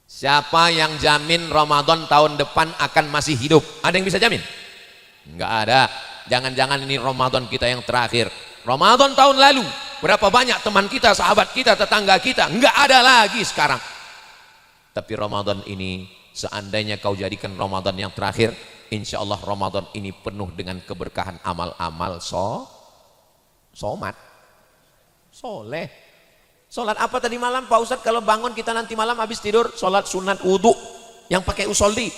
Siapa yang jamin Ramadan tahun depan akan masih hidup? Ada yang bisa jamin? Enggak ada. Jangan-jangan ini Ramadan kita yang terakhir. Ramadan tahun lalu, berapa banyak teman kita, sahabat kita, tetangga kita, enggak ada lagi sekarang. Tapi Ramadan ini, seandainya kau jadikan Ramadan yang terakhir, insya Allah Ramadan ini penuh dengan keberkahan amal-amal somat, soleh. Sholat apa tadi malam Pak Ustadz? Kalau bangun kita nanti malam habis tidur, sholat sunat wudhu yang pakai usolli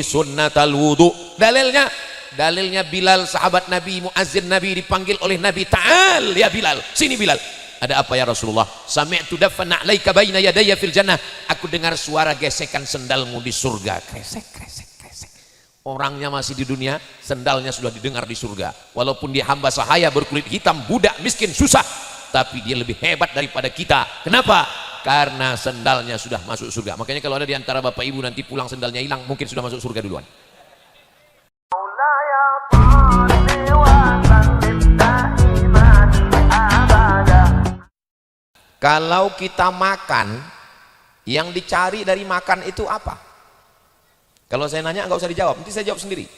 sunnatal wudhu. Dalilnya Bilal, sahabat Nabi, muazzin Nabi, dipanggil oleh Nabi, ta'al ya Bilal, sini Bilal. Ada apa ya Rasulullah? Sami'tu dafana 'alaika baina yadayya fil jannah. Aku dengar suara gesekan sendalmu di surga. Kresek. Orangnya masih di dunia, sendalnya sudah didengar di surga. Walaupun dia hamba sahaya berkulit hitam, budak miskin susah, tapi dia lebih hebat daripada kita. Kenapa? Karena sendalnya sudah masuk surga. Makanya kalau ada di antara bapak ibu nanti pulang sendalnya hilang, mungkin sudah masuk surga duluan. Kalau kita makan, yang dicari dari makan itu apa? Kalau saya nanya nggak usah dijawab, nanti saya jawab sendiri.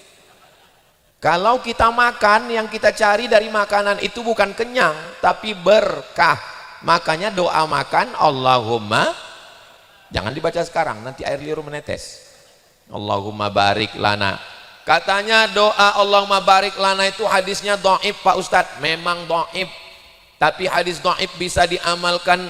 Kalau kita makan, yang kita cari dari makanan itu bukan kenyang, tapi berkah. Makanya doa makan, Allahumma, jangan dibaca sekarang, nanti air liur menetes. Allahumma barik lana. Katanya doa Allahumma barik lana itu hadisnya dhaif Pak Ustadz. Memang dhaif, tapi hadis dhaif bisa diamalkan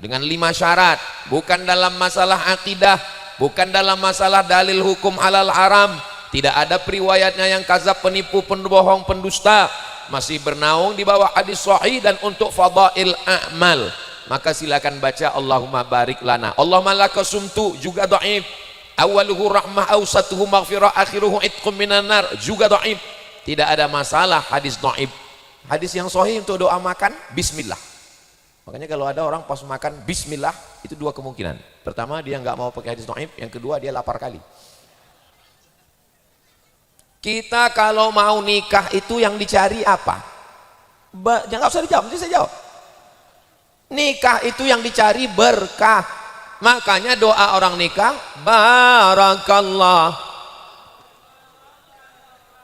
dengan 5 syarat. Bukan dalam masalah akidah, bukan dalam masalah dalil hukum halal haram. Tidak ada periwayatnya yang kazab, penipu, pembohong, pendusta. Masih bernaung di bawah hadis sahih. Dan untuk fadail a'mal, maka silakan baca Allahumma barik lana. Allahumma laka sumtu juga dhaif. Awaluhu rahmah, awsatuhu maghfirah, akhiruhu itqum minan nar juga dhaif. Tidak ada masalah hadis dhaif. Hadis yang sahih untuk doa makan, bismillah. Makanya kalau ada orang pas makan bismillah, itu 2 kemungkinan. Pertama, dia nggak mau pakai hadis dhaif. Yang kedua, dia lapar kali. Kita kalau mau nikah itu yang dicari apa? Jangan usah dijawab, nanti saya jawab. Nikah itu yang dicari berkah. Makanya doa orang nikah, barakallah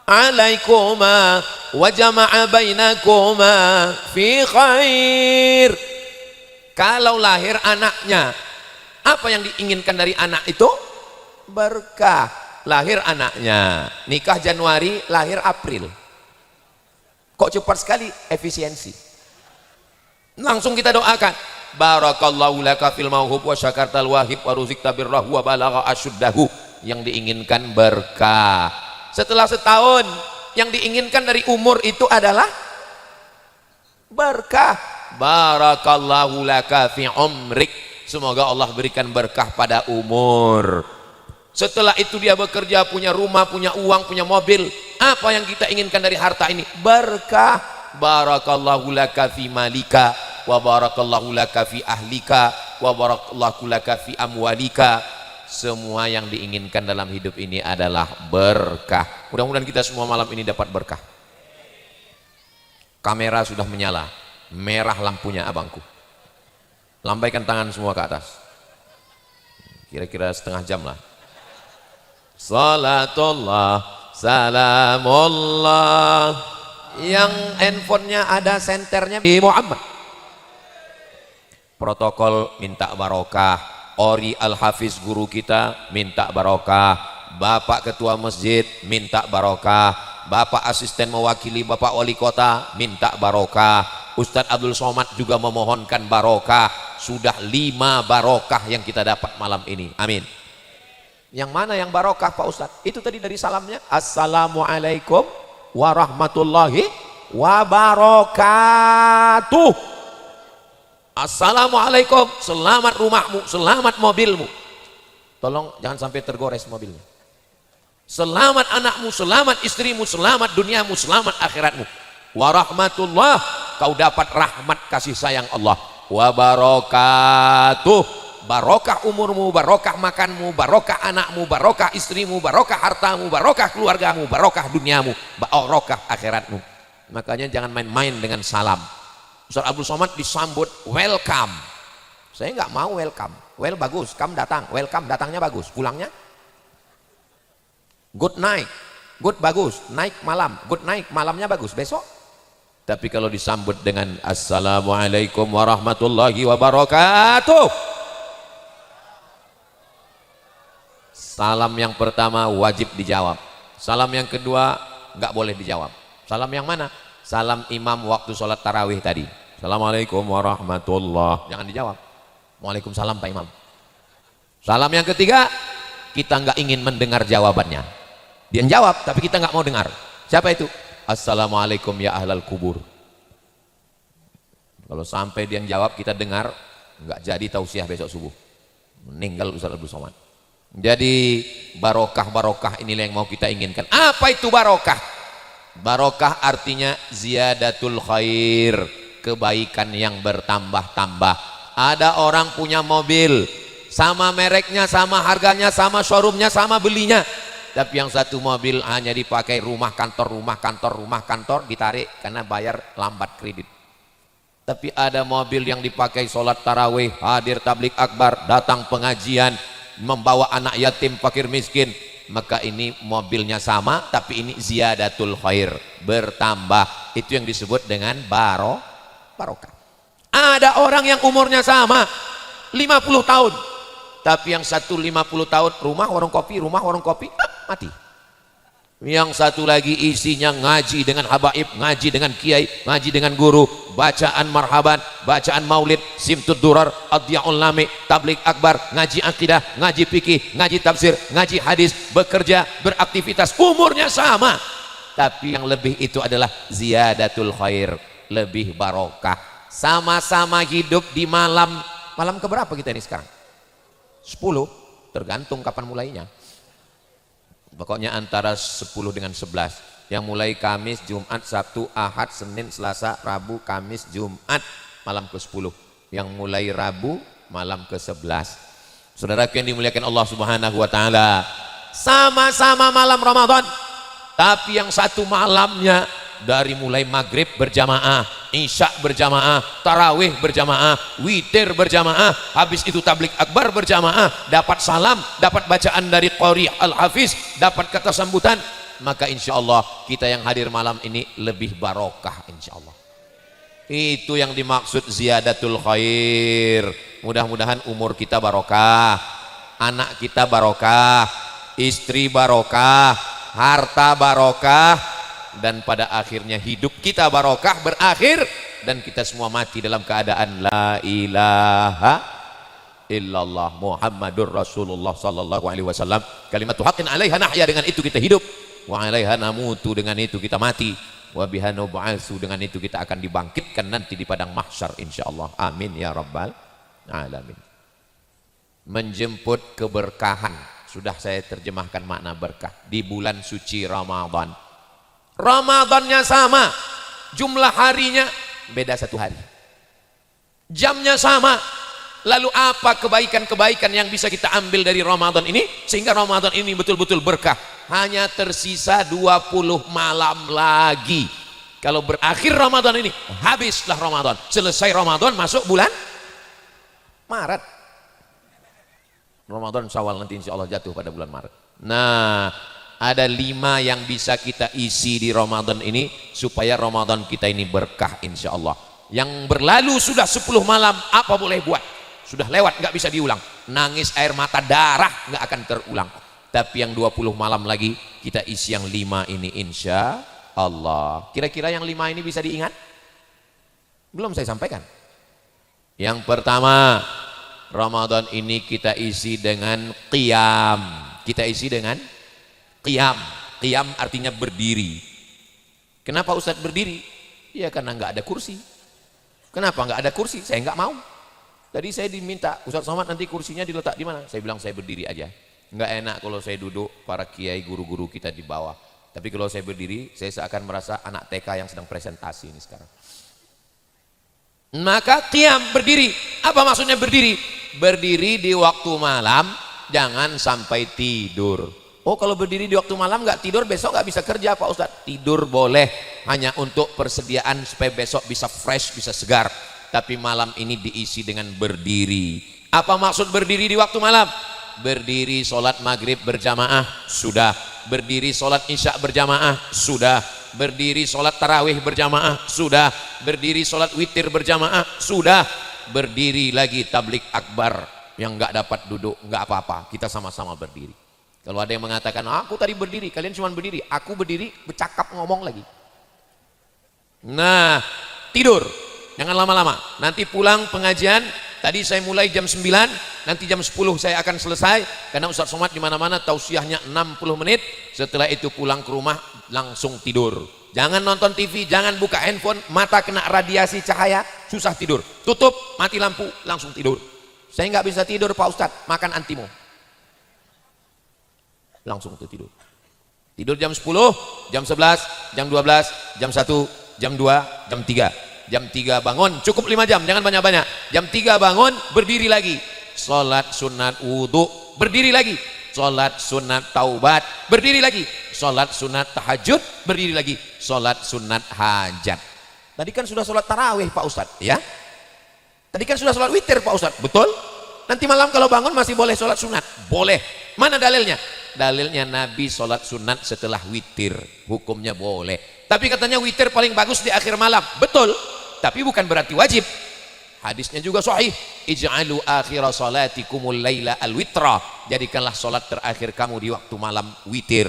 alaikuma wa jama'a bainakuma fi khair. Kalau lahir anaknya, apa yang diinginkan dari anak itu? Berkah. Lahir anaknya, nikah Januari, lahir April. Kok cepat sekali? Efisiensi. Langsung kita doakan, barakallahu laka fil mauhub wa syakartal wahib wa ruzikta birrahu wa balagha asyuddahu. Yang diinginkan berkah. Setelah setahun, yang diinginkan dari umur itu adalah berkah. Barakallahu laka fi umrik. Semoga Allah berikan berkah pada umur. Setelah itu dia bekerja, punya rumah, punya uang, punya mobil. Apa yang kita inginkan dari harta ini? Berkah. Barakallahu laka fi malika wa barakallahu laka fi ahlika wa barakallahu laka fi amwalika. Semua yang diinginkan dalam hidup ini adalah berkah. Mudah-mudahan kita semua malam ini dapat berkah. Kamera sudah menyala, merah lampunya abangku. Lambaikan tangan semua ke atas. Kira-kira setengah jam lah. Salatullah, salamullah. Yang handphonenya ada senternya Muhammad. Protokol minta barokah. Ori Al-Hafiz guru kita minta barokah. Bapak ketua masjid minta barokah. Bapak asisten mewakili Bapak wali kota minta barokah. Ustadz Abdul Somad juga memohonkan barokah. Sudah 5 barokah yang kita dapat malam ini. Amin. Yang mana yang barokah Pak Ustadz? Itu tadi dari salamnya, assalamualaikum warahmatullahi wabarakatuh. Assalamualaikum, selamat rumahmu, selamat mobilmu. Tolong jangan sampai tergores mobilnya. Selamat anakmu, selamat istrimu, selamat duniamu, selamat akhiratmu. Warahmatullah, kau dapat rahmat kasih sayang Allah. Wabarakatuh. Barokah umurmu, barokah makanmu, barokah anakmu, barokah istrimu, barokah hartamu, barokah keluargamu, barokah duniamu, barokah akhiratmu. Makanya jangan main-main dengan salam. Ustaz Abdul Somad disambut welcome. Saya nggak mau welcome. Well bagus, come datang. Welcome datangnya bagus, pulangnya good night. Good bagus, naik malam. Good night, malamnya bagus, besok. Tapi kalau disambut dengan assalamualaikum warahmatullahi wabarakatuh, salam yang pertama wajib dijawab. Salam yang kedua nggak boleh dijawab. Salam yang mana? Salam imam waktu sholat tarawih tadi. Assalamualaikum warahmatullahi, jangan dijawab. Waalaikumsalam Pak Imam. Salam yang ketiga, kita nggak ingin mendengar jawabannya. Dia jawab, tapi kita nggak mau dengar. Siapa itu? Assalamualaikum ya ahlal kubur. Kalau sampai dia jawab kita dengar, nggak jadi tausiah besok subuh. Meninggal Ustaz Abdul Somad. Jadi barokah inilah yang mau kita inginkan. Apa itu barokah? Barokah artinya ziyadatul khair, kebaikan yang bertambah-tambah. Ada orang punya mobil, sama mereknya, sama harganya, sama showroomnya, sama belinya. Tapi yang satu mobil hanya dipakai rumah kantor, ditarik karena bayar lambat kredit. Tapi ada mobil yang dipakai sholat tarawih, hadir tablik akbar, datang pengajian, membawa anak yatim, fakir miskin. Maka ini mobilnya sama, tapi ini ziyadatul khair, bertambah. Itu yang disebut dengan barokah. Ada orang yang umurnya sama 50 tahun, tapi yang satu 50 tahun rumah warung kopi, mati. Yang satu lagi isinya ngaji dengan habaib, ngaji dengan kiai, ngaji dengan guru, bacaan marhaban, bacaan maulid, simtud durar, adyaul lami, tablik akbar, ngaji akidah, ngaji fikih, ngaji tafsir, ngaji hadis, bekerja, beraktivitas, umurnya sama. Tapi yang lebih itu adalah ziyadatul khair, lebih barokah. Sama-sama hidup di malam keberapa kita ini sekarang? 10, tergantung kapan mulainya. Pokoknya antara 10 dengan 11. Yang mulai Kamis, Jumat, Sabtu, Ahad, Senin, Selasa, Rabu, Kamis, Jumat, malam ke-10. Yang mulai Rabu, malam ke-11. Saudaraku yang dimuliakan Allah Subhanahu wa taala, sama-sama malam Ramadan, tapi yang satu malamnya dari mulai maghrib berjamaah, isya berjamaah, tarawih berjamaah, witir berjamaah, habis itu tablik akbar berjamaah, dapat salam, dapat bacaan dari qari al-hafiz, dapat kata sambutan. Maka insya Allah kita yang hadir malam ini lebih barokah insya Allah. Itu yang dimaksud ziyadatul khair. Mudah-mudahan umur kita barokah, anak kita barokah, istri barokah, harta barokah, dan pada akhirnya hidup kita barokah berakhir dan kita semua mati dalam keadaan la ilaha illallah Muhammadur Rasulullah sallallahu alaihi wasallam. Kalimatu haqqin 'alaiha nahya, dengan itu kita hidup, wa 'alaiha namutu, dengan itu kita mati, wa biha nub'atsu, dengan itu kita akan dibangkitkan nanti di padang mahsyar insyaallah. Amin ya rabbal alamin. Menjemput keberkahan, sudah saya terjemahkan makna berkah di bulan suci Ramadan. Ramadannya sama, jumlah harinya beda 1 hari, jamnya sama. Lalu apa kebaikan-kebaikan yang bisa kita ambil dari Ramadan ini sehingga Ramadan ini betul-betul berkah? Hanya tersisa 20 malam lagi. Kalau berakhir Ramadan ini, habislah Ramadan. Selesai Ramadan, masuk bulan Maret. Ramadan Syawal nanti insya Allah jatuh pada bulan Maret. Nah, ada 5 yang bisa kita isi di Ramadan ini supaya Ramadan kita ini berkah insya Allah. Yang berlalu sudah 10 malam, apa boleh buat? Sudah lewat, nggak bisa diulang. Nangis air mata darah nggak akan terulang. Tapi yang 20 malam lagi kita isi yang 5 ini insya Allah. Kira-kira yang 5 ini bisa diingat? Belum saya sampaikan. Yang pertama, Ramadan ini kita isi dengan qiyam. Kita isi dengan qiyam. Qiyam artinya berdiri. Kenapa Ustadz berdiri? Ya karena nggak ada kursi. Kenapa nggak ada kursi? Saya nggak mau. Tadi saya diminta, Ustadz Somad nanti kursinya diletak di mana? Saya bilang saya berdiri aja. Nggak enak kalau saya duduk, para kiai guru-guru kita di bawah. Tapi kalau saya berdiri, saya seakan merasa anak TK yang sedang presentasi ini sekarang. Maka qiyam, berdiri. Apa maksudnya berdiri? Berdiri di waktu malam, jangan sampai tidur. Oh, kalau berdiri di waktu malam nggak tidur, besok nggak bisa kerja Pak Ustadz. Tidur boleh, hanya untuk persediaan supaya besok bisa fresh, bisa segar. tapi malam ini diisi dengan berdiri. Apa maksud berdiri di waktu malam? Berdiri sholat maghrib berjamaah, sudah. Berdiri sholat isya berjamaah, sudah. Berdiri sholat tarawih berjamaah, sudah. Berdiri sholat witir berjamaah, sudah. Berdiri lagi tablik akbar, yang nggak dapat duduk nggak apa-apa, kita sama-sama berdiri. Kalau ada yang mengatakan aku tadi berdiri, kalian cuma berdiri, aku berdiri bercakap ngomong lagi. Nah, tidur jangan lama-lama, nanti pulang pengajian. Tadi saya mulai jam 9, nanti jam 10 saya akan selesai, karena Ustaz Somad di mana-mana tausiahnya 60 menit. Setelah itu pulang ke rumah langsung tidur. Jangan nonton TV, jangan buka handphone, mata kena radiasi cahaya, susah tidur. Tutup, mati lampu, langsung tidur. Saya nggak bisa tidur Pak Ustadz, makan antimo. Langsung tidur. Tidur jam 10, jam 11, jam 12, jam 1, jam 2, jam 3. Jam 3 bangun, cukup 5 jam, jangan banyak-banyak. Jam 3 bangun, berdiri lagi. Sholat sunat wudhu, berdiri lagi. Sholat sunat taubat, berdiri lagi. Sholat sunat tahajud, berdiri lagi. Sholat sunat hajat. Tadi kan sudah sholat tarawih Pak Ustadz, ya? Tadi kan sudah sholat witir Pak Ustadz, betul? Nanti malam kalau bangun masih boleh sholat sunat? Boleh. Mana dalilnya? Dalilnya Nabi sholat sunat setelah witir, hukumnya boleh. Tapi katanya witir paling bagus di akhir malam, betul? Tapi bukan berarti wajib. Hadisnya juga sahih, ij'alu akhira salatikumul laila al-witra, jadikanlah sholat terakhir kamu di waktu malam witir.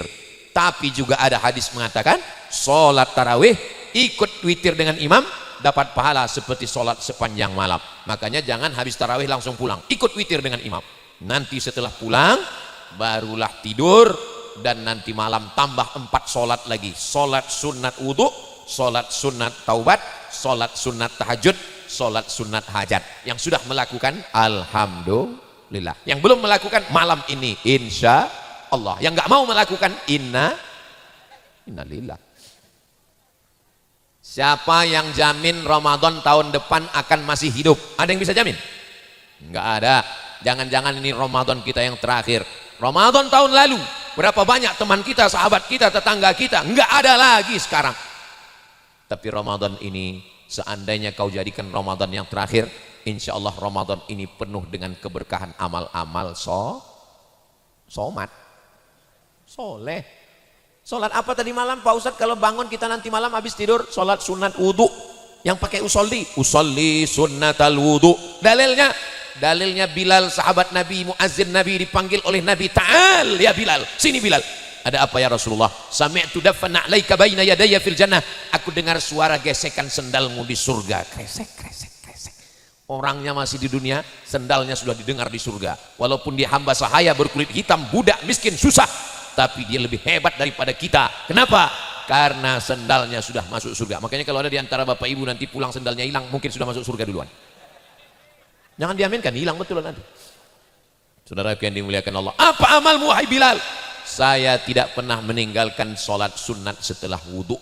Tapi juga ada hadis mengatakan sholat tarawih ikut witir dengan imam dapat pahala seperti sholat sepanjang malam. Makanya jangan habis tarawih langsung pulang, ikut witir dengan imam. Nanti setelah pulang barulah tidur, dan nanti malam tambah 4 sholat lagi. Sholat sunat wudhu, sholat sunat taubat, sholat sunat tahajud, sholat sunat hajat. Yang sudah melakukan alhamdulillah, yang belum melakukan malam ini insya Allah, yang nggak mau melakukan innalillah. Siapa yang jamin Ramadan tahun depan akan masih hidup? Ada yang bisa jamin? Nggak ada. Jangan-jangan ini Ramadan kita yang terakhir. Ramadan tahun lalu berapa banyak teman kita, sahabat kita, tetangga kita, nggak ada lagi sekarang. Tapi Ramadan ini seandainya kau jadikan Ramadan yang terakhir, insya Allah Ramadan ini penuh dengan keberkahan amal-amal somat, soleh. Sholat apa tadi malam Pak Ustadz? Kalau bangun kita nanti malam habis tidur, sholat sunat wudhu yang pakai usolli sunnatal wudhu. Dalilnya Bilal, sahabat Nabi, muazzin Nabi, dipanggil oleh Nabi, ta'al ya Bilal, sini Bilal. Ada apa ya Rasulullah? Sami'tu dafana 'alaika baina yadayya fil jannah. Aku dengar suara gesekan sendalmu di surga. Kresek, kresek, kresek. Orangnya masih di dunia, sendalnya sudah didengar di surga. Walaupun dia hamba sahaya, berkulit hitam, budak, miskin, susah, tapi dia lebih hebat daripada kita. Kenapa? Karena sendalnya sudah masuk surga. Makanya kalau ada di antara bapak ibu nanti pulang sendalnya hilang, mungkin sudah masuk surga duluan. Jangan diaminkan, hilang betul nanti. Saudara yang dimuliakan Allah, apa amalmu wahai Bilal? Saya tidak pernah meninggalkan sholat sunat setelah wudhu.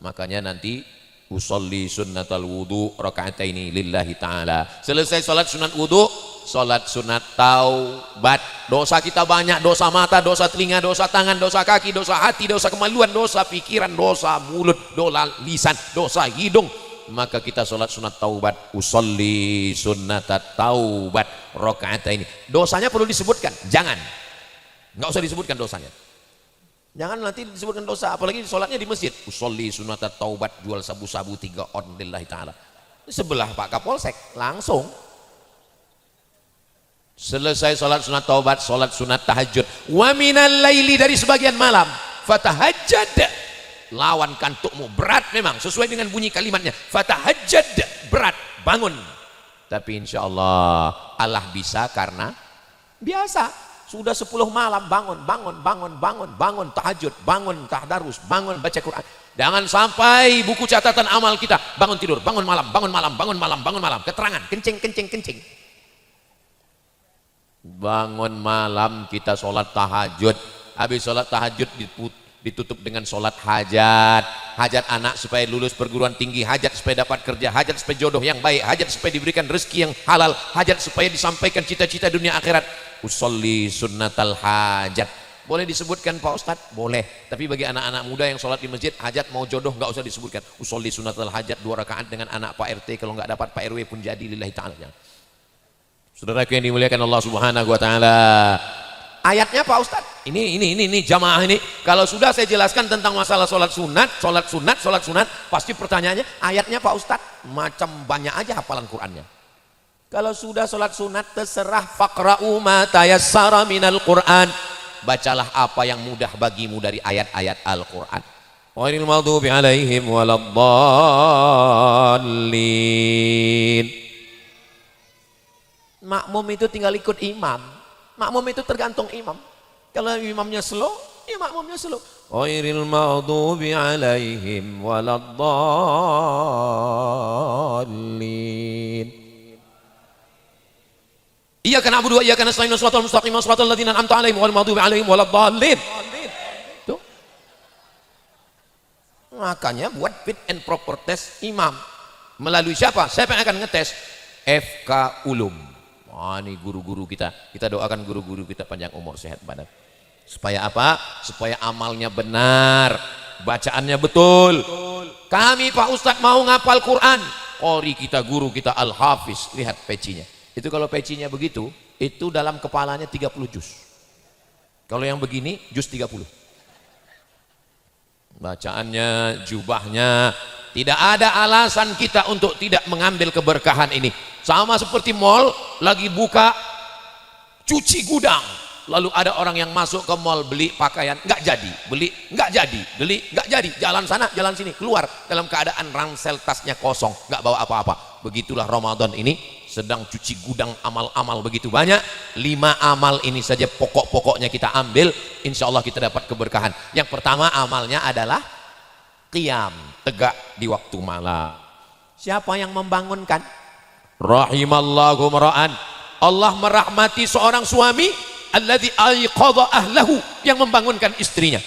Makanya nanti usolli sunnatal wudhu rakaataini lillahi ta'ala. Selesai sholat sunat wudhu, sholat sunat taubat. Dosa kita banyak, dosa mata, dosa telinga, dosa tangan, dosa kaki, dosa hati, dosa kemaluan, dosa pikiran, dosa mulut, dosa lisan, dosa hidung. Maka kita sholat sunat taubat, usolli sunnatat taubat rakaataini. Dosanya perlu disebutkan? Jangan, nggak usah disebutkan dosanya. Jangan nanti disebutkan dosa, apalagi sholatnya di masjid. Usolli sunnatat taubat, jual sabu-sabu 3 on lillahi ta'ala. Sebelah Pak Kapolsek, langsung. Selesai sholat sunat taubat, sholat sunat tahajud. Wa minal laili, dari sebagian malam, fatahajjad. Lawan kantukmu, berat memang, sesuai dengan bunyi kalimatnya. Fatahajjad, berat, bangun. Tapi insya Allah Allah bisa karena biasa. Sudah 10 malam bangun tahajud, bangun tadarus, bangun baca Quran. Jangan sampai buku catatan amal kita bangun tidur, bangun malam, keterangan kencing. Bangun malam kita sholat tahajud, habis sholat tahajud ditutup dengan sholat hajat. Hajat anak supaya lulus perguruan tinggi, hajat supaya dapat kerja, hajat supaya jodoh yang baik, hajat supaya diberikan rezeki yang halal, hajat supaya disampaikan cita-cita dunia akhirat. Usolli sunnatal hajat. Boleh disebutkan Pak Ustadz? Boleh. Tapi bagi anak-anak muda yang sholat di masjid, hajat mau jodoh nggak usah disebutkan. Usolli sunatul hajat 2 rakaat dengan anak Pak RT, kalau nggak dapat Pak RW pun jadi lillahi ta'ala. Saudaraku yang dimuliakan Allah Subhanahu wa taala. Ayatnya Pak Ustadz, ini jamaah ini. Kalau sudah saya jelaskan tentang masalah sholat sunat, pasti pertanyaannya ayatnya Pak Ustadz. Macam banyak aja hafalan Qur'annya. Kalau sudah sholat sunat terserah, faqra'u ma tayassara minal Qur'an. Bacalah apa yang mudah bagimu dari ayat-ayat Al-Qur'an. Ghairil maghdubi alaihim waladdallin. Makmum itu tinggal ikut imam. Makmum itu tergantung imam. Kalau imamnya slow, ya makmumnya slow. Ghairil maghdubi alaihim waladdallin. Iyyaka na'budu wa iyyaka nasta'in shiratal mustaqim shiratal ladzina an'amta 'alaihim ghairil maghdubi 'alaihim waladdallin. Tuh. Makanya buat fit and proper test imam. Melalui siapa? Siapa yang akan ngetes? FK Ulum. Wah, ini guru-guru kita. Kita doakan guru-guru kita panjang umur, sehat badan. Supaya apa? Supaya amalnya benar, bacaannya betul. Kami Pak Ustadz mau ngapal Quran. Qori kita, guru kita Al-Hafiz. Lihat pecinya. Itu kalau pecinya begitu, itu dalam kepalanya 30 juz. Kalau yang begini, juz 30. Bacaannya, jubahnya, tidak ada alasan kita untuk tidak mengambil keberkahan ini. Sama seperti mall, lagi buka cuci gudang. Lalu ada orang yang masuk ke mall beli pakaian, nggak jadi, beli, nggak jadi, beli, nggak jadi. Jalan sana, jalan sini, keluar dalam keadaan ransel tasnya kosong, nggak bawa apa-apa. Begitulah Ramadan ini, sedang cuci gudang amal-amal begitu banyak. 5 amal ini saja pokok-pokoknya kita ambil, insya Allah kita dapat keberkahan. Yang pertama amalnya adalah qiyam, tegak di waktu malam. Siapa yang membangunkan? Rahimallahu mar'an. Allah merahmati seorang suami alladzi ayqadha ahlahu, yang membangunkan istrinya.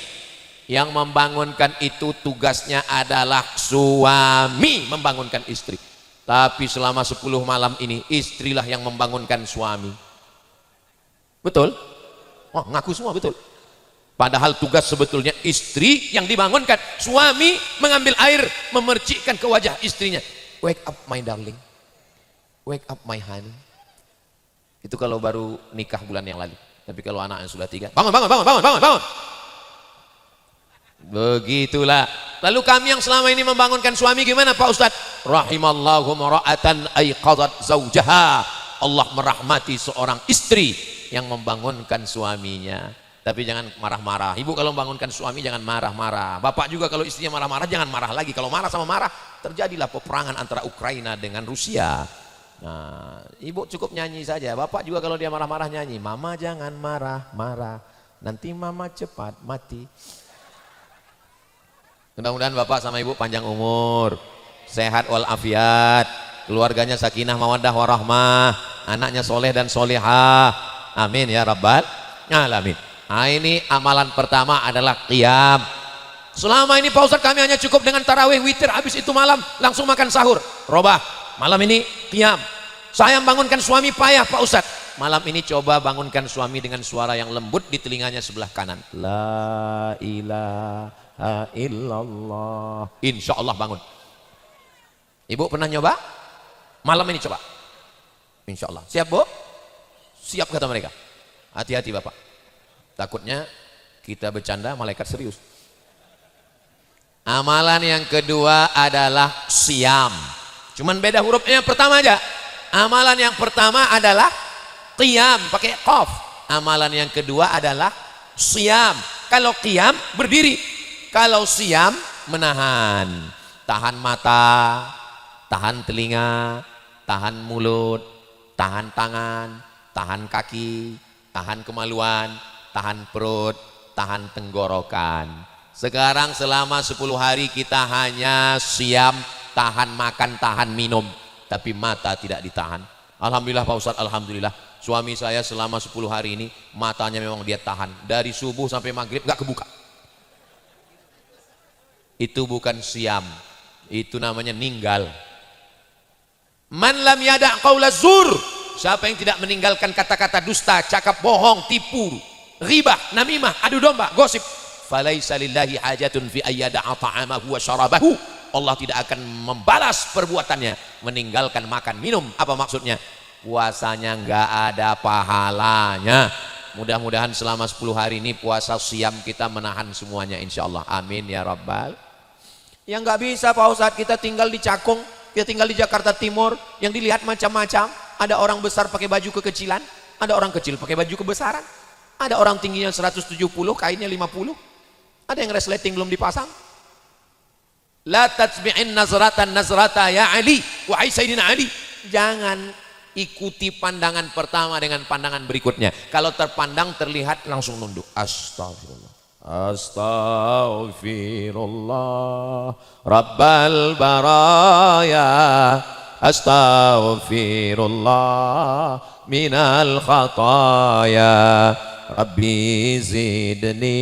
Yang membangunkan itu tugasnya adalah suami membangunkan istri. Tapi selama 10 malam ini istrilah yang membangunkan suami. Betul? Oh, ngaku semua betul. Padahal tugas sebetulnya istri yang dibangunkan. Suami mengambil air, memercikkan ke wajah istrinya. Wake up my darling. Wake up my honey. Itu kalau baru nikah bulan yang lalu. Tapi kalau anak yang sudah 3, bangun. Begitulah. Lalu kami yang selama ini membangunkan suami gimana Pak Ustadz? Rahimallahu mar'atan ayqadat zaujaha. Allah merahmati seorang istri yang membangunkan suaminya. Tapi jangan marah-marah. Ibu kalau membangunkan suami jangan marah-marah. Bapak juga kalau istrinya marah-marah jangan marah lagi. Kalau marah sama marah, terjadilah peperangan antara Ukraina dengan Rusia. Nah, ibu cukup nyanyi saja. Bapak juga kalau dia marah-marah nyanyi. Mama jangan marah-marah, nanti mama cepat mati. Mudah-mudahan bapak sama ibu panjang umur, sehat walafiat, keluarganya sakinah mawaddah warahmah, anaknya soleh dan solehah. Amin ya rabbal alamin. Nah, ini amalan pertama adalah qiyam. Selama ini Pak Ustadz kami hanya cukup dengan tarawih witir, habis itu malam langsung makan sahur. Robah, malam ini qiyam. Saya membangunkan suami payah Pak Ustadz. Malam ini coba bangunkan suami dengan suara yang lembut di telinganya sebelah kanan. La ilaha illallah. Insya Allah bangun. Ibu pernah nyoba? Malam ini coba. Insya Allah. Siap Bu? Siap kata mereka. Hati-hati Bapak. Takutnya kita bercanda malaikat serius. Amalan yang kedua adalah siam. Cuman beda hurufnya yang pertama aja. Amalan yang pertama adalah qiyam pakai qaf. Amalan yang kedua adalah siam. Kalau qiyam berdiri. Kalau siam menahan, tahan mata, tahan telinga, tahan mulut, tahan tangan, tahan kaki, tahan kemaluan, tahan perut, tahan tenggorokan. Sekarang selama 10 hari kita hanya siam, tahan makan, tahan minum, tapi mata tidak ditahan. Alhamdulillah Pak Ustadz, alhamdulillah. Suami saya selama 10 hari ini matanya memang dia tahan, dari subuh sampai maghrib nggak kebuka. Itu bukan siam, itu namanya ninggal. Man lam yada' qaula zur, siapa yang tidak meninggalkan kata-kata dusta, cakap bohong, tipu, ghibah, namimah, adu domba, gosip. Falaisa lillahi hajatun fi ayyada'a ta'amahu wa syarabahu. Allah tidak akan membalas perbuatannya meninggalkan makan minum. Apa maksudnya? Puasanya nggak ada pahalanya. Mudah-mudahan selama 10 hari ini puasa siam kita menahan semuanya insyaallah. Amin ya rabbal. Yang nggak bisa Pak Ustadz, kita tinggal di Cakung, kita tinggal di Jakarta Timur, yang dilihat macam-macam. Ada orang besar pakai baju kekecilan, ada orang kecil pakai baju kebesaran, ada orang tingginya 170, kainnya 50, ada yang resleting belum dipasang. La tatbi'in nazratan nazrata ya Ali, wahai Sayyidina Ali. Jangan ikuti pandangan pertama dengan pandangan berikutnya. Kalau terpandang terlihat langsung nunduk. Astagfirullah. Astaghfirullah Rabbal baraya, astaghfirullah minal khataya, Rabbi zidni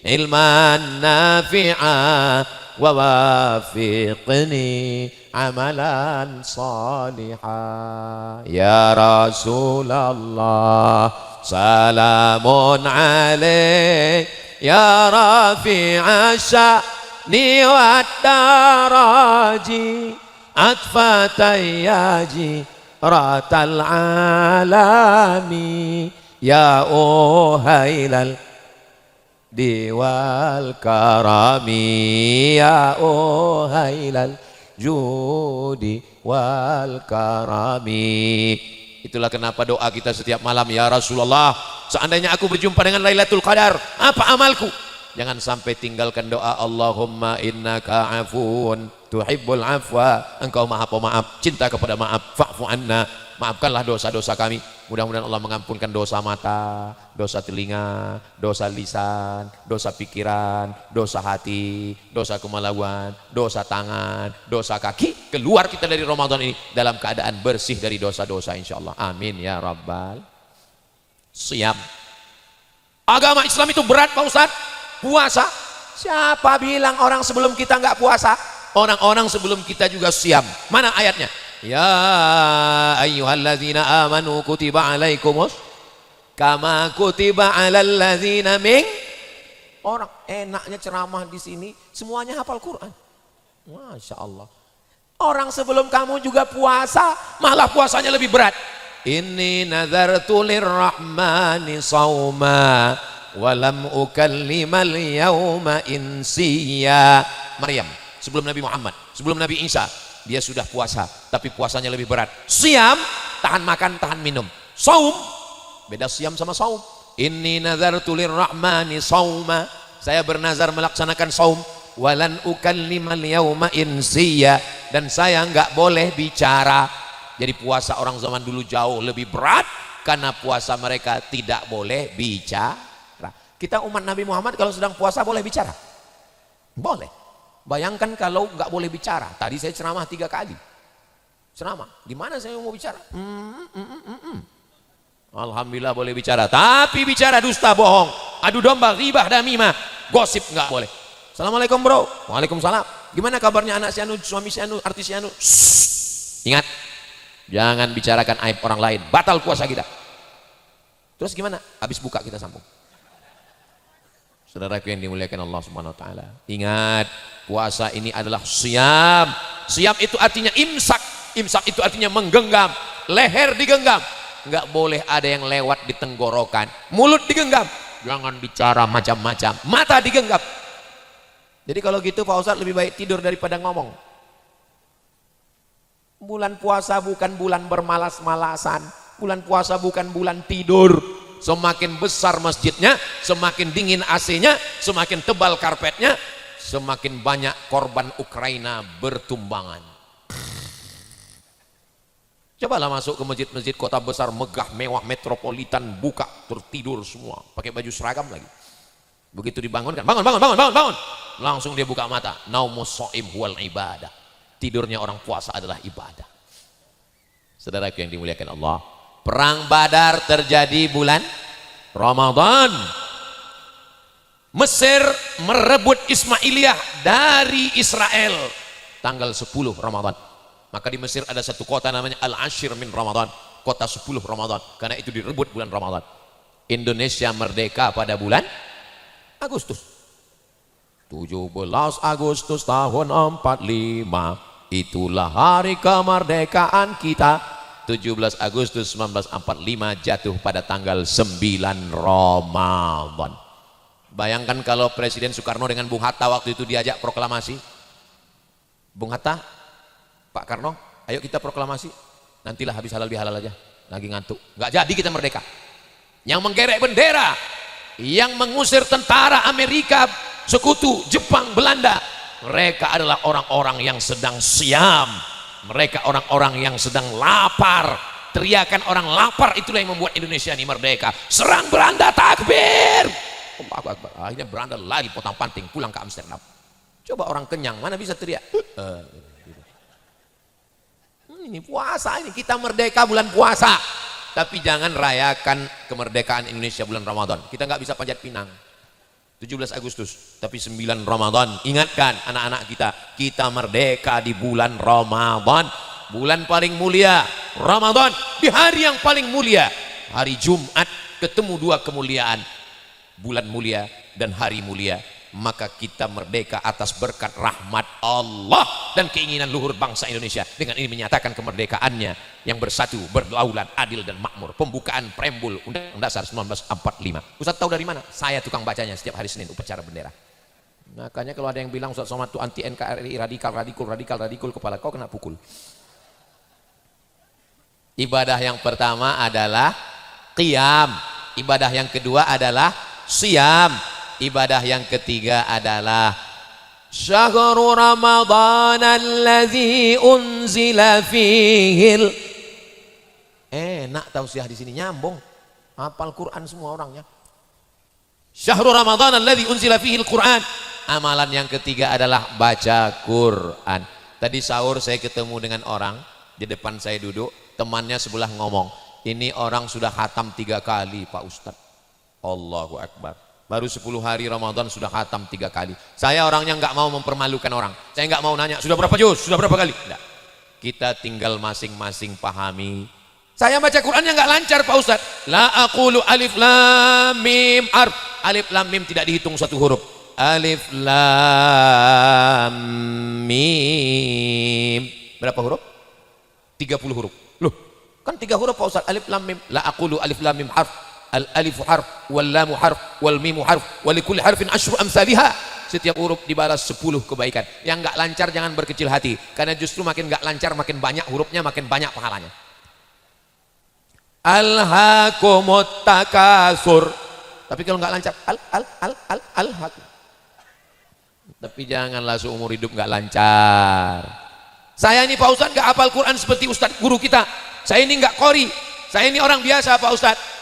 ilman nafi'a wa wafiqni amalan salihah. Ya Rasulullah salamun alaik, ya rafi'a sya'ni wad daraji, atfatayyaji ratal alami, ya uhailal diwal karami, ya uhailal judi wal karami. Itulah kenapa doa kita setiap malam, ya Rasulullah, seandainya aku berjumpa dengan Lailatul Qadar, apa amalku? Jangan sampai tinggalkan doa Allahumma innaka afun tuhibbul afwa, engkau maha pemaaf, cinta kepada maaf, fa'fu anna, maafkanlah dosa-dosa kami. Mudah-mudahan Allah mengampunkan dosa mata, dosa telinga, dosa lisan, dosa pikiran, dosa hati, dosa kemaluan, dosa tangan, dosa kaki. Keluar kita dari Ramadan ini dalam keadaan bersih dari dosa-dosa insyaallah. Amin ya rabbal. Siap. Agama Islam itu berat Pak Ustadz. Puasa. Siapa bilang orang sebelum kita nggak puasa? Orang-orang sebelum kita juga siam. Mana ayatnya? Ya ayyuhalladzina amanu kutiba alaikumus kama kutiba alal ladzina min. Orang enaknya ceramah di sini semuanya hafal Quran. Masya Allah. Orang sebelum kamu juga puasa, malah puasanya lebih berat. Inni nazartu lirrahmani sauma walam ukallimal yauma insiya. Maryam sebelum Nabi Muhammad, sebelum Nabi Isa, dia sudah puasa, tapi puasanya lebih berat. Siam, tahan makan, tahan minum. Saum, beda siam sama saum. Inni nazartu lirrahmani sauma, saya bernazar melaksanakan saum. Walan ukallimal yauma insiya, dan saya enggak boleh bicara. Jadi puasa orang zaman dulu jauh lebih berat karena puasa mereka tidak boleh bicara. Kita umat Nabi Muhammad kalau sedang puasa boleh bicara? Boleh. Bayangkan kalau nggak boleh bicara. Tadi saya ceramah 3 kali. Ceramah. Gimana saya mau bicara? Alhamdulillah boleh bicara. Tapi bicara dusta, bohong, adu domba, ghibah, namimah, gosip nggak boleh. Assalamualaikum bro. Waalaikumsalam. Gimana kabarnya anak si Anu, suami si Anu, artis si Anu? Ingat, jangan bicarakan aib orang lain. Batal puasa kita. Terus gimana? Habis buka kita sambung. Saudaraku yang dimuliakan Allah Subhanahu wa taala. Ingat, puasa ini adalah siam. Siam itu artinya imsak. Imsak itu artinya menggenggam. Leher digenggam. Enggak boleh ada yang lewat di tenggorokan. Mulut digenggam. Jangan bicara macam-macam. Mata digenggam. Jadi kalau gitu Pak Ustadz lebih baik tidur daripada ngomong. Bulan puasa bukan bulan bermalas-malasan. Bulan puasa bukan bulan tidur. Semakin besar masjidnya, semakin dingin AC-nya, semakin tebal karpetnya, semakin banyak korban Ukraina bertumbangan. Cobalah masuk ke masjid-masjid kota besar megah, mewah, metropolitan, buka, tertidur semua, pakai baju seragam lagi. Begitu dibangunkan, bangun, bangun, bangun, bangun, bangun, langsung dia buka mata. Naumus shaim huwal ibadah. Tidurnya orang puasa adalah ibadah. Saudaraku yang dimuliakan Allah, Perang Badar terjadi bulan Ramadan. Mesir merebut Ismailiyah dari Israel tanggal 10 Ramadan. Maka di Mesir ada satu kota namanya Al-Ashir min Ramadan, kota 10 Ramadan, karena itu direbut bulan Ramadan. Indonesia merdeka pada bulan Agustus. 17 Agustus tahun 45, itulah hari kemerdekaan kita. 17 Agustus 1945 jatuh pada tanggal 9 Ramadan. Bayangkan kalau Presiden Soekarno dengan Bung Hatta waktu itu diajak proklamasi. Bung Hatta, Pak Karno, ayo kita proklamasi. Nantilah habis halal bihalal aja, lagi ngantuk. Nggak jadi kita merdeka. Yang menggerek bendera, yang mengusir tentara Amerika, sekutu, Jepang, Belanda, mereka adalah orang-orang yang sedang siam. Mereka orang-orang yang sedang lapar. Teriakan orang lapar itulah yang membuat Indonesia ini merdeka. Serang Belanda, takbir! Allahu Akbar. Akhirnya Belanda lari potong-panting pulang ke Amsterdam. Coba orang kenyang mana bisa teriak? Ini puasa, ini kita merdeka bulan puasa. Tapi jangan rayakan kemerdekaan Indonesia bulan Ramadan. Kita nggak bisa panjat pinang 17 Agustus, tapi 9 Ramadan. Ingatkan anak-anak kita merdeka di bulan Ramadan, bulan paling mulia. Ramadan di hari yang paling mulia, hari Jumat, ketemu dua kemuliaan, bulan mulia dan hari mulia. Maka kita merdeka atas berkat rahmat Allah dan keinginan luhur bangsa Indonesia. Dengan ini menyatakan kemerdekaannya yang bersatu, berdaulat, adil dan makmur. Pembukaan preambul Undang-Undang Dasar 1945. Ustaz tahu dari mana? Saya tukang bacanya setiap hari Senin upacara bendera. Makanya kalau ada yang bilang Ustaz Somad itu anti NKRI, radikal, kepala kau kena pukul. Ibadah yang pertama adalah qiyam. Ibadah yang kedua adalah siyam. Ibadah yang ketiga adalah syahrul Ramadan alladzi unzila fihil. Enak tausiah di sini nyambung. Hafal Quran semua orangnya. Syahrul Ramadan alladzi unzila fihil Quran. Amalan yang ketiga adalah baca Quran. Tadi sahur saya ketemu dengan orang di depan saya duduk, temannya sebelah ngomong, ini orang sudah khatam 3 kali Pak Ustadz. Allahu Akbar. Baru 10 hari Ramadan sudah khatam 3 kali. Saya orangnya nggak mau mempermalukan orang. Saya nggak mau nanya sudah berapa juz, sudah berapa kali. Enggak. Kita tinggal masing-masing pahami. Saya baca Qurannya nggak lancar Pak Ustadz. La aqulu alif lam mim harf. Alif lam mim tidak dihitung satu huruf. Alif lam mim. Berapa huruf? 30 huruf. Loh, kan 3 huruf Pak Ustadz. Alif lam mim. La aqulu alif lam mim harf. Al-alifu harf, wal-lamu harf, wal-mimu harf, walikulli harfin asyru amsalihha. Setiap huruf dibalas 10 kebaikan. Yang nggak lancar jangan berkecil hati, karena justru makin nggak lancar makin banyak hurufnya, makin banyak pahalanya. Alhaakumut takasur. Tapi kalau nggak lancar alhaakum. Tapi janganlah seumur hidup nggak lancar. Saya ini Pak Ustadz nggak hafal Quran seperti Ustadz guru kita. Saya ini nggak qori. Saya ini orang biasa Pak Ustadz.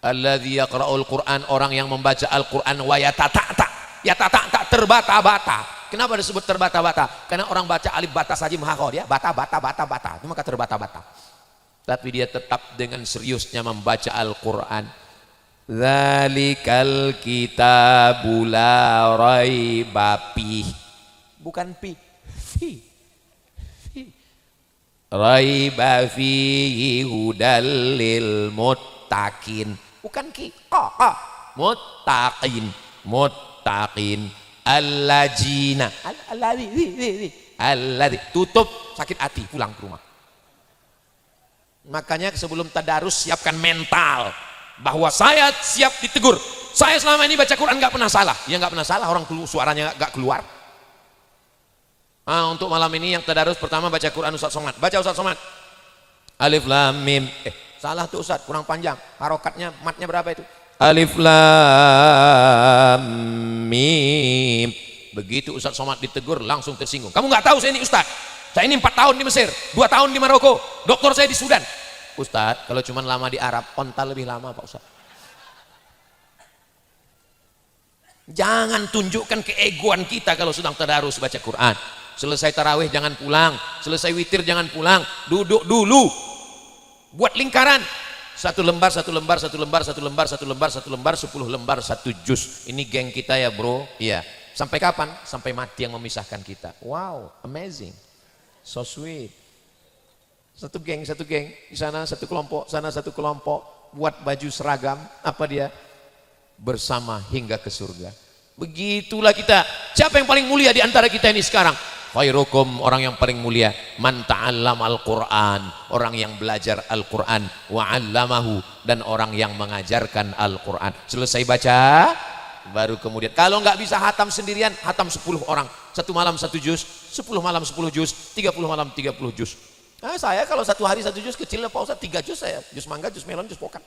Alladzi yaqra'ul Qur'an, orang yang membaca Al-Qur'an wa yatata'ta. Yatata'ta terbata-bata. Kenapa disebut terbata-bata? Karena orang baca alif bata saja mahal dia, bata. Itu maka terbata-bata. Tapi dia tetap dengan seriusnya membaca Al-Qur'an. Dzalikal kitabul la raiba fih. Bukan fi. Raiba fihi hudal lil muttaqin. Bukan muttaqin alladzina alladzi tutup sakit hati pulang ke rumah. Makanya sebelum tadarus siapkan mental bahwa saya siap ditegur. Saya selama ini baca Quran nggak pernah salah. Ya nggak pernah salah, orang suaranya nggak keluar. Untuk malam ini yang tadarus pertama baca Quran Ustaz Somad. Baca Ustaz Somad. Alif lam mim. Salah tuh Ustaz, kurang panjang. Harokatnya, matnya berapa itu? Alif lam mim. Begitu Ustaz Somad ditegur langsung tersinggung. Kamu nggak tahu saya ini Ustaz. Saya ini 4 tahun di Mesir, 2 tahun di Maroko, doktor saya di Sudan. Ustaz, kalau cuma lama di Arab, onta lebih lama Pak Ustaz. Jangan tunjukkan keegoan kita kalau sedang tadarus baca Quran. Selesai tarawih jangan pulang, selesai witir jangan pulang, duduk dulu. Buat lingkaran 1 lembar 10 lembar 1 juz. Ini geng kita ya bro. Iya. Sampai kapan? Sampai mati yang memisahkan kita. Wow, amazing, so sweet. Satu geng di sana satu kelompok, sana satu kelompok. buat baju seragam, apa dia? Bersama hingga ke surga. Begitulah kita. Siapa yang paling mulia di antara kita ini sekarang? Khairukum, orang yang paling mulia, man ta'allam al-Quran, orang yang belajar Al-Quran, wa 'allamahu, dan orang yang mengajarkan Al-Quran. Selesai baca, baru kemudian, kalau nggak bisa hatam sendirian, hatam 10 orang, 1 malam 1 juz, 10 malam 10 juz, 30 malam 30 juz. Nah, saya kalau 1 hari 1 juz, kecilnya Pak Ustaz 3 juz saya, juz mangga, juz melon, juz pokan.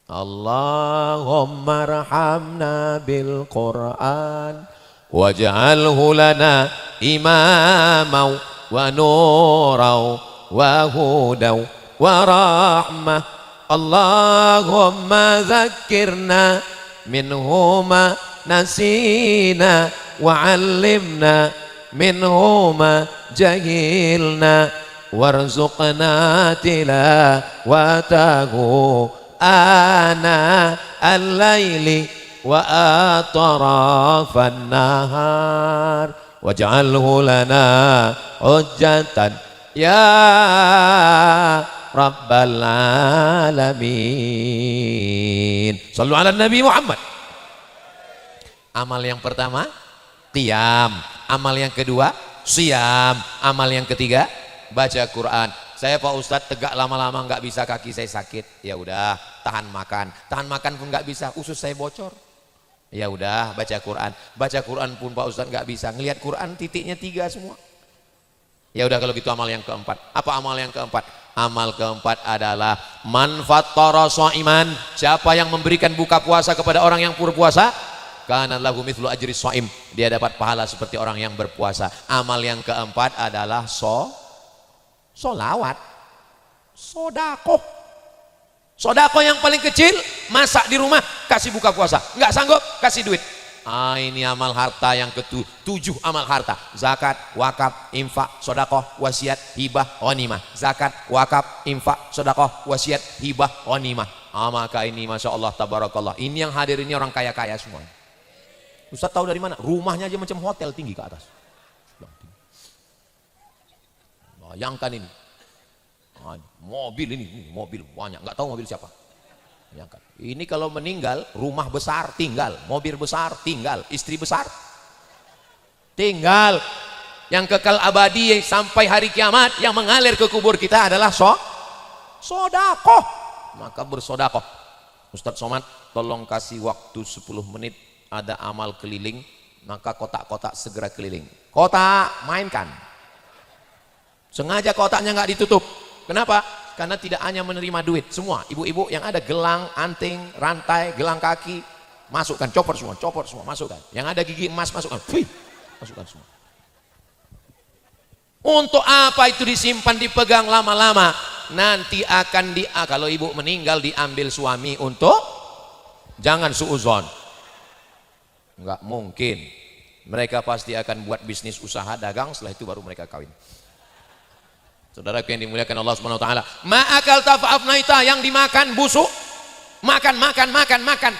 Allahumma rahamna bil Quran waj'alhu lana imamau wa nurau wa hudau wa rahmah. Allahumma zakkirna minhuma nasina wa 'allimna minhuma jahilna warzuqna tilawatahu ana al-laili wa atrafan nahar waj'alhu lana hujjatan ya rabbal alamin. Shallu ala Nabi Muhammad. Amal yang pertama qiyam, amal yang kedua siyam, amal yang ketiga baca Quran. Saya Pak Ustadz tegak lama-lama nggak bisa, kaki saya sakit, ya udah tahan makan pun nggak bisa, usus saya bocor, ya udah baca Quran pun Pak Ustadz nggak bisa, ngelihat Quran titiknya 3 semua, ya udah kalau gitu amal yang keempat. Apa amal yang keempat? Amal keempat adalah man fattara shaiman, siapa yang memberikan buka puasa kepada orang yang berpuasa, kana lahu mithlu ajri shaim, dia dapat pahala seperti orang yang berpuasa. Amal yang keempat adalah solawat, sodakoh. Sodakoh yang paling kecil, masak di rumah, kasih buka puasa. Nggak sanggup, kasih duit. Ini amal harta yang ke-7, amal harta. Zakat, wakaf, infak, sodakoh, wasiat, hibah, ghanimah. Zakat, wakaf, infak, sodakoh, wasiat, hibah, ghanimah. Maka ini Masya Allah, tabarakallah. Ini yang hadir ini orang kaya-kaya semua. Ustaz tahu dari mana? Rumahnya aja macam hotel, tinggi ke atas. Bayangkan ini, mobil ini mobil banyak, nggak tahu mobil siapa. Bayangkan, ini kalau meninggal, rumah besar tinggal, mobil besar tinggal, istri besar tinggal. Yang kekal abadi sampai hari kiamat, yang mengalir ke kubur kita adalah sodakoh. Maka bersodakoh. Ustadz Somad, tolong kasih waktu 10 menit, ada amal keliling. Maka kotak-kotak segera keliling. Kotak mainkan. Sengaja kotaknya nggak ditutup. Kenapa? Karena tidak hanya menerima duit. Semua ibu-ibu yang ada gelang, anting, rantai, gelang kaki, masukkan, copot semua, masukkan. Yang ada gigi emas, masukkan, masukkan semua. Untuk apa itu disimpan, dipegang lama-lama? Nanti akan kalau ibu meninggal diambil suami untuk, jangan suuzon. Nggak mungkin. Mereka pasti akan buat bisnis usaha dagang, setelah itu baru mereka kawin. Saudara yang dimuliakan Allah Subhanahu wa taala, ma'akal tafa'afnaita, yang dimakan busuk, makan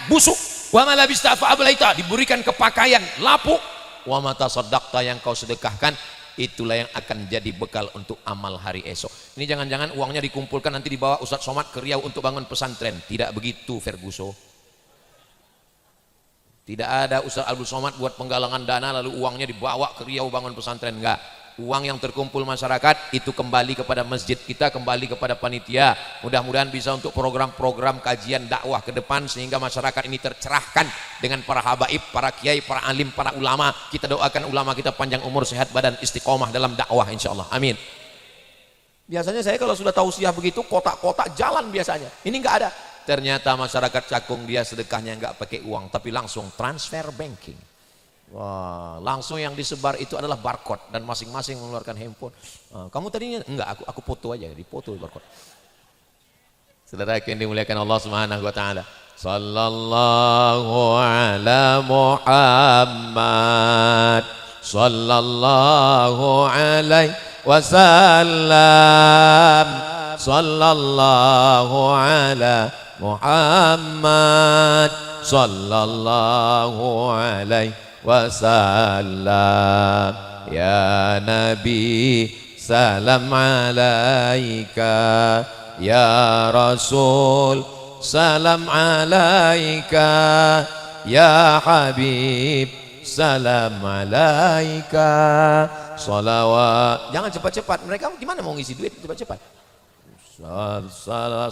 busuk. Wa ma labista fa'ablaita, diberikan ke pakaian lapuk. Wa ma tasaddaqta, yang kau sedekahkan, itulah yang akan jadi bekal untuk amal hari esok. Ini jangan-jangan uangnya dikumpulkan nanti dibawa Ustadz Somad ke Riau untuk bangun pesantren. Tidak begitu Ferguso. Tidak ada Ustadz Abdul Somad buat penggalangan dana lalu uangnya dibawa ke Riau bangun pesantren, enggak. Uang yang terkumpul masyarakat itu kembali kepada masjid kita, kembali kepada panitia. Mudah-mudahan bisa untuk program-program kajian dakwah ke depan, sehingga masyarakat ini tercerahkan dengan para habaib, para kiai, para alim, para ulama. Kita doakan ulama kita panjang umur, sehat badan, istiqomah dalam dakwah insyaallah. Amin. Biasanya saya kalau sudah tausiah begitu, kotak-kotak jalan biasanya. Ini enggak ada. Ternyata masyarakat Cakung dia sedekahnya enggak pakai uang, tapi langsung transfer banking. Wah, langsung yang disebar itu adalah barcode dan masing-masing mengeluarkan handphone. Kamu tadinya enggak, aku foto aja, dipoto barcode. Saudara yang dimuliakan Allah Subhanahu wa taala. Sallallahu ala Muhammad. Sallallahu alaihi wasallam. Sallallahu ala Muhammad. Sallallahu alaihi wasallam. Ya Nabi, salam alaika. ya Rasul salam alaika, ya Habib salam alaika, salawat. Jangan cepat-cepat, mereka gimana mau ngisi duit cepat-cepat.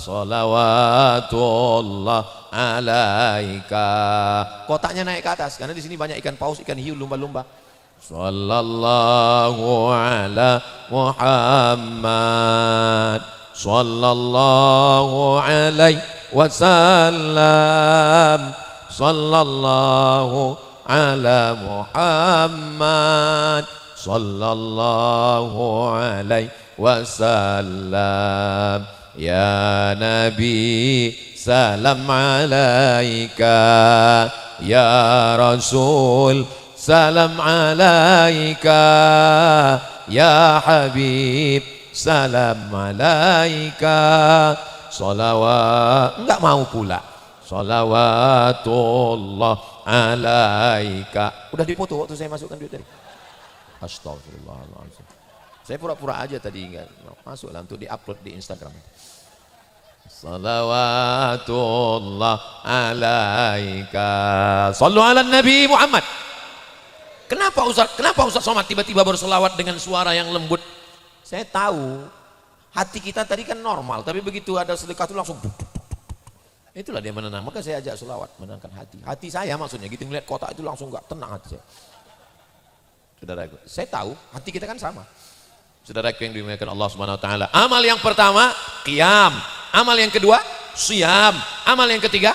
Salawatullah alaika, kotaknya naik ke atas karena di sini banyak ikan paus, ikan hiu, lumba-lumba. Sallallahu ala Muhammad, sallallahu alaihi wasallam, sallallahu ala Muhammad, sallallahu alaihi wasallam, ya Nabi salam alaika, ya Rasul salam alaika, ya Habib salam alaika, salawat. Enggak mau pula, salawatullah alaika. Udah dipoto waktu saya masukkan duit tadi. Astagfirullahaladzim. Saya pura-pura aja tadi, enggak masuklah untuk di-upload di Instagram. Salawatullah alaika, sallu ala Nabi Muhammad. Kenapa Ustaz Somad tiba-tiba berselawat dengan suara yang lembut? Saya tahu hati kita tadi kan normal, tapi begitu ada sedekah itu langsung itulah dia menenang. Maka saya ajak selawat, menenangkan hati saya, maksudnya gitu, ngeliat kotak itu langsung gak tenang hati saya. Saudaraku, saya tahu hati kita kan sama. Saudaraku yang dimuliakan Allah Subhanahu wa taala. Amal yang pertama qiyam, amal yang kedua siyam, amal yang ketiga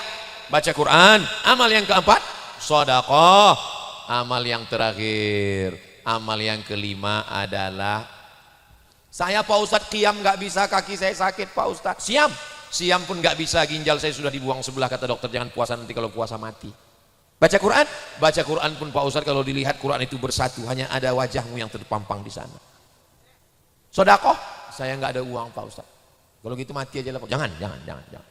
baca Quran, amal yang keempat sedekah, amal yang terakhir, amal yang kelima adalah saya Pak Ustadz qiyam nggak bisa, kaki saya sakit Pak Ustadz. Siam pun nggak bisa, ginjal saya sudah dibuang sebelah, kata dokter jangan puasa nanti kalau puasa mati. Baca Quran pun Pak Ustadz kalau dilihat Quran itu bersatu, hanya ada wajahmu yang terpampang di sana. Sedekah, saya nggak ada uang Pak Ustadz. Kalau gitu mati aja lah Pak. Jangan.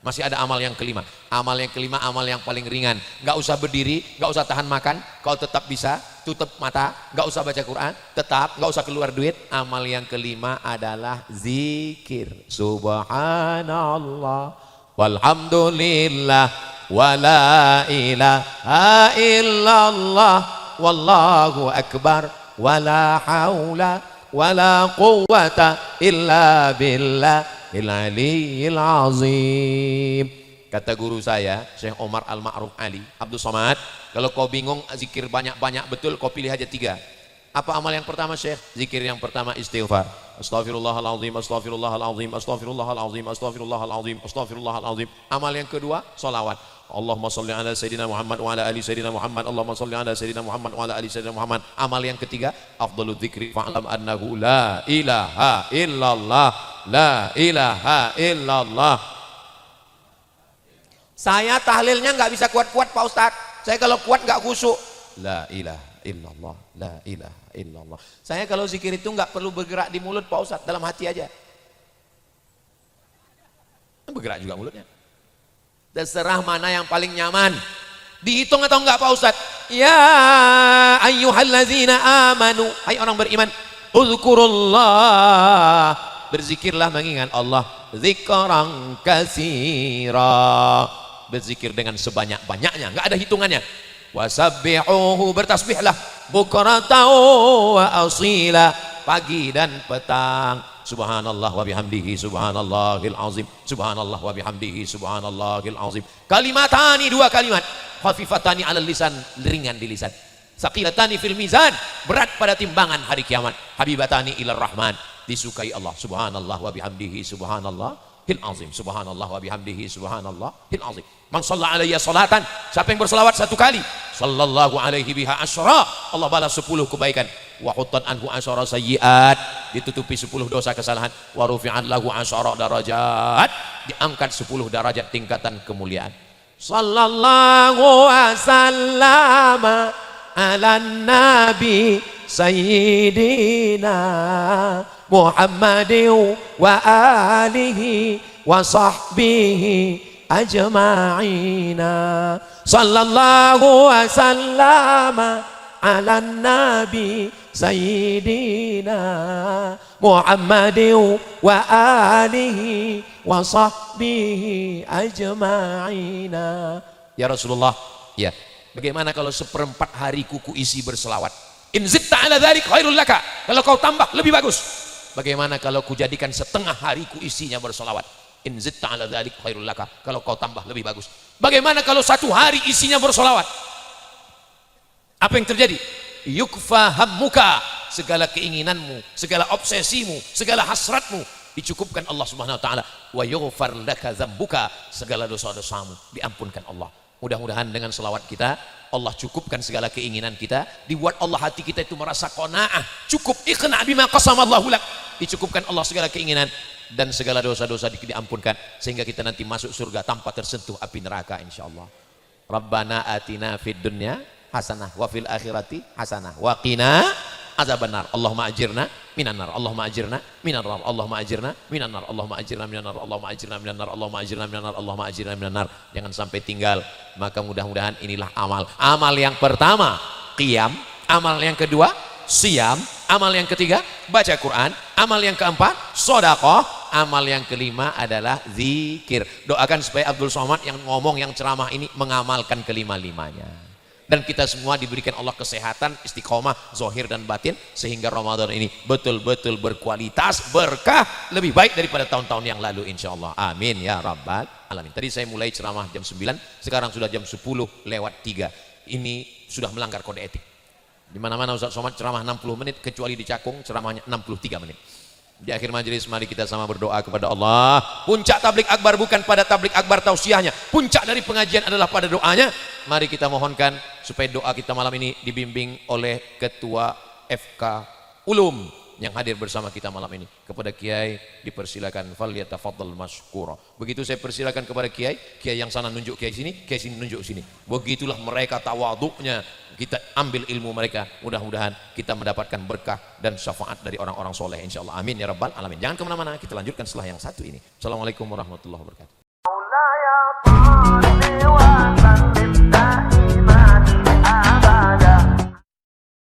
Masih ada amal yang kelima. Amal yang kelima, amal yang paling ringan. Nggak usah berdiri, nggak usah tahan makan. Kau tetap bisa tutup mata, nggak usah baca Quran, tetap nggak usah keluar duit. Amal yang kelima adalah zikir. Subhanallah, walhamdulillah, wala ilaha illallah, wallahu akbar, wala haula wala quwwata illa billahil aliyyil azim. Kata guru saya Syekh Omar Al-Ma'ruf Ali Abdul Somad, kalau kau bingung zikir banyak-banyak betul, kau pilih aja 3. Apa amal yang pertama Syekh? Zikir yang pertama istighfar. Astaghfirullahaladzim, astaghfirullahaladzim, astaghfirullahaladzim, astaghfirullahaladzim, astaghfirullahaladzim. Amal yang kedua salawat. Allahumma salli ala Sayyidina Muhammad wa ala ali Sayyidina Muhammad, Allahumma salli ala Sayyidina Muhammad wa ala ali Sayyidina Muhammad. Amal yang ketiga afdhalul dzikri fa'lam annahu la ilaha illallah, la ilaha illallah. Saya tahlilnya nggak bisa kuat-kuat Pak Ustadz, saya kalau kuat nggak khusyuk. La ilaha illallah, la ilaha illallah. Saya kalau zikir itu nggak perlu bergerak di mulut Pak Ustadz, dalam hati aja. Bergerak juga mulutnya. Terserah mana yang paling nyaman. Dihitung atau enggak Pak Ustadz? Ya ayyuhallazina amanu, hai orang beriman, uzkurullah, berzikirlah mengingat Allah, zikran katsira, berzikir dengan sebanyak-banyaknya, enggak ada hitungannya. Wasabbihuhu, bertasbihlah, bukratan wa asila, pagi dan petang. Subhanallah wa bihamdihi subhanallahil azim, subhanallah wa bihamdihi subhanallahil azim. Kalimatani, 2 kalimat, khafifatani 'alal lisan, ringan di lisan, saqilatani fil mizan, berat pada timbangan hari kiamat, habibatani ilar rahman, disukai Allah. Subhanallah wa bihamdihi subhanallahil azim, subhanallah wa bihamdihi subhanallahil azim. Man shalla alayya salatan, siapa yang berselawat 1 kali, sallallahu alaihi biha asyra, Allah balas 10 kebaikan. Wa huttan anhu asyara sayyiat, ditutupi 10 dosa kesalahan. Wa rufi'an lahu asyara darajat, diangkat 10 derajat tingkatan kemuliaan. Sallallahu wasallama ala nabi sayyidina Muhammadin wa alihi wa sahbihi ajma'ina. Sallallahu wasallama ala nabi sayyidina Muhammadin wa alihi wa sahbihi ajma'ina. Ya Rasulullah, ya, bagaimana kalau seperempat hari kuku isi berselawat? In zitta ala dzalik khairul laka. Kalau kau tambah lebih bagus. Bagaimana kalau ku jadikan setengah hariku isinya berselawat? In zitta ala dzalik khairul laka. Kalau kau tambah lebih bagus. Bagaimana kalau satu hari isinya berselawat? Apa yang terjadi? Yukfa hammuka, segala keinginanmu, segala obsesimu, segala hasratmu dicukupkan Allah Subhanahu wa taala. Wa yughfar laka dzambuka, segala dosa-dosamu diampunkan Allah. Mudah-mudahan dengan selawat kita Allah cukupkan segala keinginan kita, dibuat Allah hati kita itu merasa qanaah, cukup, iqna bima qasamallahu lak, dicukupkan Allah segala keinginan dan segala dosa-dosa diampunkan sehingga kita nanti masuk surga tanpa tersentuh api neraka insyaallah. Rabbana atina fid dunya hasanah wa fil akhirati hasanah wa qina azabannar. Allahumma ajirna minan nar, Allahumma ajirna minan nar, Allahumma ajirna minan nar, Allahumma ajirna minan nar, Allahumma ajirna minan nar, Allahumma ajirna minan nar, Allahumma ajirna minan nar. Jangan sampai tinggal. Maka mudah-mudahan inilah amal. Amal yang pertama qiyam, amal yang kedua siyam, amal yang ketiga baca Quran, amal yang keempat sedekah, amal yang kelima adalah zikir. Doakan supaya Abdul Somad yang ngomong, yang ceramah ini mengamalkan kelima-limanya. Dan kita semua diberikan Allah kesehatan, istiqomah, zahir dan batin, sehingga Ramadan ini betul-betul berkualitas, berkah, lebih baik daripada tahun-tahun yang lalu insyaallah. Amin ya rabbal alamin. Tadi saya mulai ceramah jam 9, sekarang sudah jam 10:03. Ini sudah melanggar kode etik. Di mana-mana Ustaz Somad ceramah 60 menit, kecuali di Cakung ceramahnya 63 menit. Di akhir majelis mari kita sama berdoa kepada Allah. Puncak tablik akbar bukan pada tablik akbar tausiahnya, puncak dari pengajian adalah pada doanya. Mari kita mohonkan supaya doa kita malam ini dibimbing oleh Ketua FK Ulum yang hadir bersama kita malam ini. Kepada Kiai dipersilakan, falyatafaddal masykura. Begitu saya persilakan kepada Kiai, Kiai yang sana nunjuk Kiai sini nunjuk sini. Begitulah mereka tawaduknya. Kita ambil ilmu mereka, mudah-mudahan kita mendapatkan berkah dan syafaat dari orang-orang soleh insyaallah. Amin ya rabbal alamin. Jangan kemana-mana, kita lanjutkan setelah yang satu ini. Assalamualaikum warahmatullahi wabarakatuh.